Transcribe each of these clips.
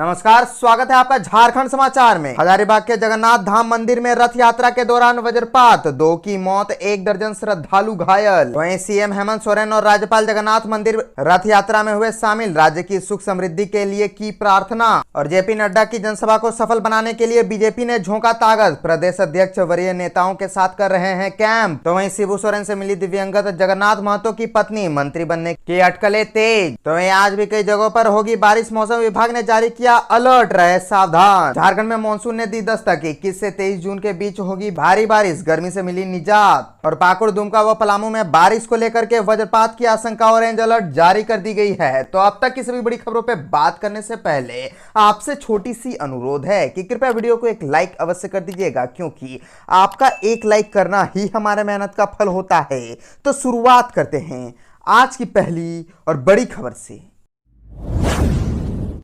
नमस्कार, स्वागत है आपका झारखंड समाचार में। हजारीबाग के जगन्नाथ धाम मंदिर में रथ यात्रा के दौरान वज्रपात, 2 की मौत, 1 दर्जन श्रद्धालु घायल। वहीं सीएम हेमंत सोरेन और राज्यपाल जगन्नाथ मंदिर रथ यात्रा में हुए शामिल, राज्य की सुख समृद्धि के लिए की प्रार्थना। और जेपी नड्डा की जनसभा को सफल बनाने के लिए बीजेपी ने झोंका ताकत, प्रदेश अध्यक्ष वरीय नेताओं के साथ कर रहे हैं कैंप। तो वहीं शिबू सोरेन से मिली दिव्यंगत जगन्नाथ महतो की पत्नी, मंत्री बनने की अटकलें तेज। तो वहीं आज भी कई जगहों पर होगी बारिश, मौसम विभाग ने जारी किया अलर्ट, रहे सावधान। झारखंड में मानसून ने दी दस्तक, 21 से 23 जून के बीच होगी भारी बारिश, गर्मी से मिली निजात। और पाकुड़, दुमका व पलामू में बारिश को लेकर के वज्रपात की आशंका, ऑरेंज अलर्ट जारी कर दी गई है। तो अब तक की सभी बड़ी खबरों पे बात करने से पहले आपसे छोटी सी अनुरोध है कि कृपया वीडियो को एक लाइक अवश्य कर दीजिएगा, क्योंकि आपका एक लाइक करना ही हमारे मेहनत का फल होता है। तो शुरुआत करते हैं आज की पहली और बड़ी खबर से।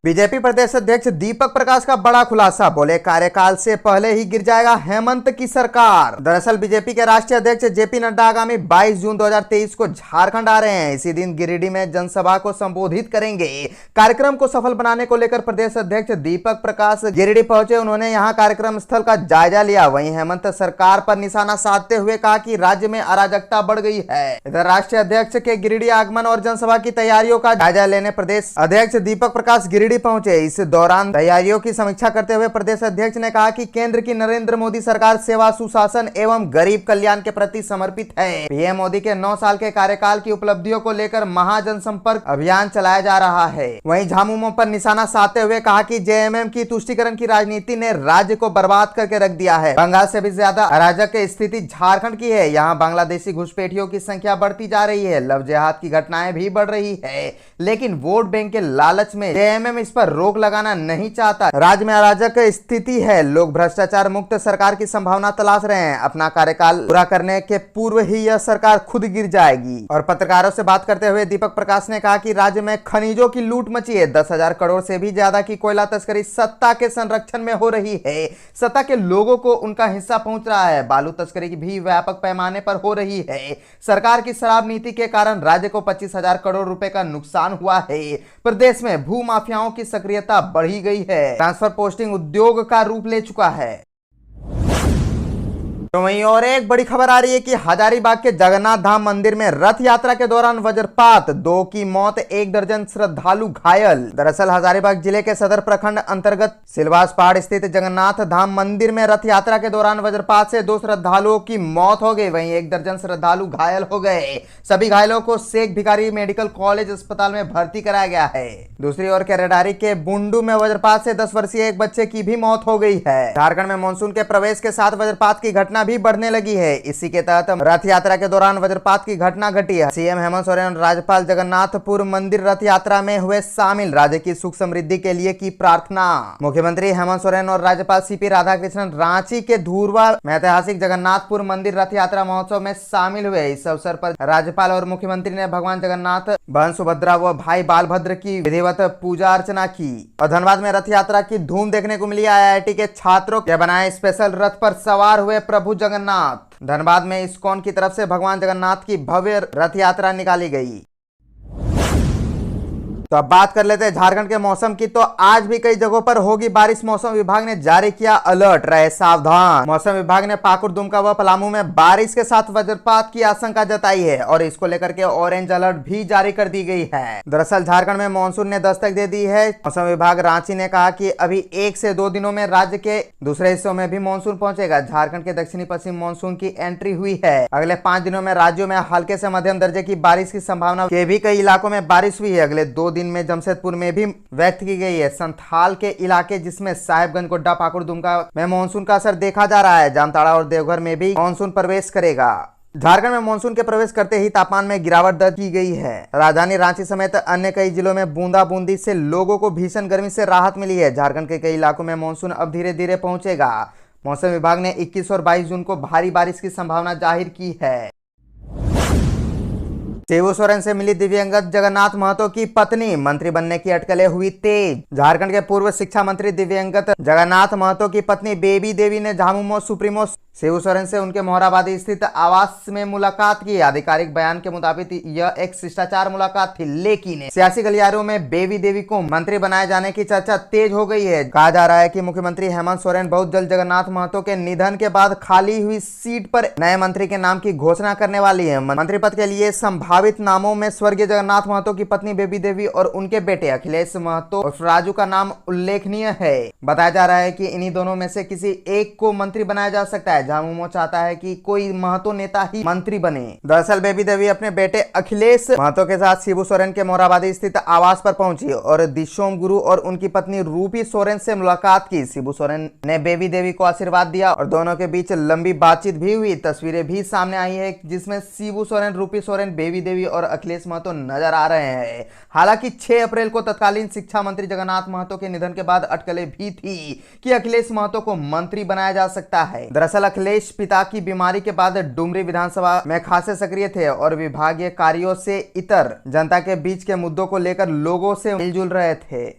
बीजेपी प्रदेश अध्यक्ष दीपक प्रकाश का बड़ा खुलासा, बोले कार्यकाल से पहले ही गिर जाएगा हेमंत की सरकार। दरअसल बीजेपी के राष्ट्रीय अध्यक्ष जेपी नड्डा आगामी 22 जून 2023 को झारखंड आ रहे हैं। इसी दिन गिरिडीह में जनसभा को संबोधित करेंगे। कार्यक्रम को सफल बनाने को लेकर प्रदेश अध्यक्ष दीपक प्रकाश गिरिडीह पहुंचे। उन्होंने यहां कार्यक्रम स्थल का जायजा लिया। वहीं हेमंत सरकार पर निशाना साधते हुए कहा कि राज्य में अराजकता बढ़ गई है। इधर राष्ट्रीय अध्यक्ष के गिरिडीह आगमन और जनसभा की तैयारियों का जायजा लेने प्रदेश अध्यक्ष दीपक प्रकाश गिरिडीह पहुंचे। इस दौरान तैयारियों की समीक्षा करते हुए प्रदेश अध्यक्ष ने कहा कि केंद्र की नरेंद्र मोदी सरकार सेवा, सुशासन एवं गरीब कल्याण के प्रति समर्पित है। पीएम मोदी के 9 साल के कार्यकाल की उपलब्धियों को लेकर महाजनसंपर्क अभियान चलाया जा रहा है। वहीं झामुमो पर निशाना साधते हुए कहा कि जेएमएम की तुष्टीकरण की राजनीति ने राज्य को बर्बाद करके रख दिया है। बंगाल से भी ज्यादा अराजक स्थिति झारखंड की है। यहाँ बांग्लादेशी घुसपैठियों की संख्या बढ़ती जा रही है। लव जिहाद की घटनाएं भी बढ़ रही है, लेकिन वोट बैंक के लालच में जेएमएम इस पर रोक लगाना नहीं चाहता। राज्य में अराजक स्थिति है। लोग भ्रष्टाचार मुक्त सरकार की संभावना तलाश रहे हैं। अपना कार्यकाल पूरा करने के पूर्व ही यह सरकार खुद गिर जाएगी। और पत्रकारों से बात करते हुए दीपक प्रकाश ने कहा कि राज्य में खनिजों की लूट मची है। 10,000 करोड़ से भी ज्यादा की कोयला तस्करी सत्ता के संरक्षण में हो रही है। सत्ता के लोगों को उनका हिस्सा पहुंच रहा है। बालू तस्करी भी व्यापक पैमाने पर हो रही है। सरकार की शराब नीति के कारण राज्य को 25,000 करोड़ रुपए का नुकसान हुआ है। प्रदेश में भू माफियाओं की सक्रियता बढ़ी गई है। ट्रांसफर पोस्टिंग उद्योग का रूप ले चुका है। तो वहीं और एक बड़ी खबर आ रही है कि हजारीबाग के जगन्नाथ धाम मंदिर में रथ यात्रा के दौरान वज्रपात, 2 की मौत, 1 दर्जन श्रद्धालु घायल। दरअसल हजारीबाग जिले के सदर प्रखंड अंतर्गत सिलवास पहाड़ स्थित जगन्नाथ धाम मंदिर में रथ यात्रा के दौरान वज्रपात से 2 श्रद्धालुओं की मौत हो गई। वहीं 1 दर्जन श्रद्धालु घायल हो गए। सभी घायलों को शेख भिखारी मेडिकल कॉलेज अस्पताल में भर्ती कराया गया है। दूसरी ओर केरेडारी के बुंडू में वज्रपात से 10 वर्षीय एक बच्चे की भी मौत हो गई है। झारखंड में मानसून के प्रवेश के साथ वज्रपात की घटना भी बढ़ने लगी है। इसी के तहत रथ यात्रा के दौरान वज्रपात की घटना घटी है। सीएम हेमंत सोरेन और राज्यपाल जगन्नाथपुर मंदिर रथ यात्रा में हुए शामिल, राज्य की सुख समृद्धि के लिए की प्रार्थना। मुख्यमंत्री हेमंत सोरेन और राज्यपाल सीपी राधाकृष्णन रांची के धुरवा में ऐतिहासिक जगन्नाथपुर मंदिर रथ यात्रा महोत्सव में शामिल हुए। इस अवसर पर राज्यपाल और मुख्यमंत्री ने भगवान जगन्नाथ, बहन सुभद्रा व भाई बालभद्र की विधिवत पूजा अर्चना की। और धनबाद में रथ यात्रा की धूम देखने को मिली। आईआईटी के छात्रों के बनाए स्पेशल रथ पर सवार हुए प्रभु जगन्नाथ। धनबाद में इस्कॉन की तरफ से भगवान जगन्नाथ की भव्य रथ यात्रा निकाली गई। तो अब बात कर लेते हैं झारखंड के मौसम की। तो आज भी कई जगहों पर होगी बारिश, मौसम विभाग ने जारी किया अलर्ट, रहे सावधान। मौसम विभाग ने पाकुड़, दुमका व पलामू में बारिश के साथ वज्रपात की आशंका जताई है और इसको लेकर के ऑरेंज अलर्ट भी जारी कर दी गई है। दरअसल झारखंड में मानसून ने दस्तक दे दी है। मौसम विभाग रांची ने कहा कि अभी 1 से 2 दिनों में राज्य के दूसरे हिस्सों में भी मानसून पहुंचेगा। झारखंड के दक्षिणी पश्चिम मानसून की एंट्री हुई है। अगले 5 दिनों में राज्यों में हल्के से मध्यम दर्जे की बारिश की संभावना के भी कई इलाकों में बारिश हुई है। अगले 2 दिन में जमशेदपुर में भी व्यक्त की गई है। संथाल के इलाके जिसमें साहेबगंज, गोड्डा, पाकुड़, दुमका में मानसून का असर देखा जा रहा है। जामताड़ा और देवघर में भी मानसून प्रवेश करेगा। झारखंड में मानसून के प्रवेश करते ही तापमान में गिरावट दर्ज की गई है। राजधानी रांची समेत अन्य कई जिलों में बूंदाबूंदी से लोगों को भीषण गर्मी से राहत मिली है। झारखंड के कई इलाकों में मानसून अब धीरे धीरे पहुंचेगा। मौसम विभाग ने 21 और 22 जून को भारी बारिश की संभावना जाहिर की है। शिबू सोरेन से मिली दिव्यंगत जगन्नाथ महतो की पत्नी, मंत्री बनने की अटकलें हुई तेज। झारखंड के पूर्व शिक्षा मंत्री दिव्यंगत जगन्नाथ महतो की पत्नी बेबी देवी ने झामुमो सुप्रीमो शिबू सोरेन से उनके मोहराबादी स्थित आवास में मुलाकात की। आधिकारिक बयान के मुताबिक यह एक शिष्टाचार मुलाकात थी, लेकिन सियासी गलियारों में बेबी देवी को मंत्री बनाए जाने की चर्चा तेज हो गई है। कहा जा रहा है कि मुख्यमंत्री हेमंत सोरेन बहुत जल्द जगन्नाथ महतो के निधन के बाद खाली हुई सीट पर नए मंत्री के नाम की घोषणा करने वाली है। मंत्री पद के लिए संभावित नामों में स्वर्गीय जगन्नाथ महतो की पत्नी बेबी देवी और उनके बेटे अखिलेश महतो उर्फ राजू का नाम उल्लेखनीय है। बताया जा रहा है कि इन्हीं दोनों में से किसी एक को मंत्री बनाया जा सकता है। झामुमो चाहता है कि कोई महतो नेता ही मंत्री बने। दरअसल बेबी देवी अपने बेटे अखिलेश महतो के साथ शिबू सोरेन के मोरहाबादी स्थित आवास पर पहुंची और दिशोम गुरु और उनकी पत्नी रूपी सोरेन से मुलाकात की। शिबू सोरेन ने बेबी देवी को आशीर्वाद दिया और दोनों के बीच लंबी बातचीत भी हुई। तस्वीरें भी सामने आई है जिसमें शिबू सोरेन, रूपी सोरेन, बेबी देवी और अखिलेश महतो नजर आ रहे हैं। हालांकि 6 अप्रैल को तत्कालीन शिक्षा मंत्री जगन्नाथ महतो के निधन के बाद अटकलें भी थी कि अखिलेश महतो को मंत्री बनाया जा सकता है। दरअसल अखिलेश पिता की बीमारी के बाद डुमरी विधानसभा में खासे सक्रिय थे और विभागीय कार्यों से इतर जनता के बीच के मुद्दों को लेकर लोगों से मिलजुल रहे थे।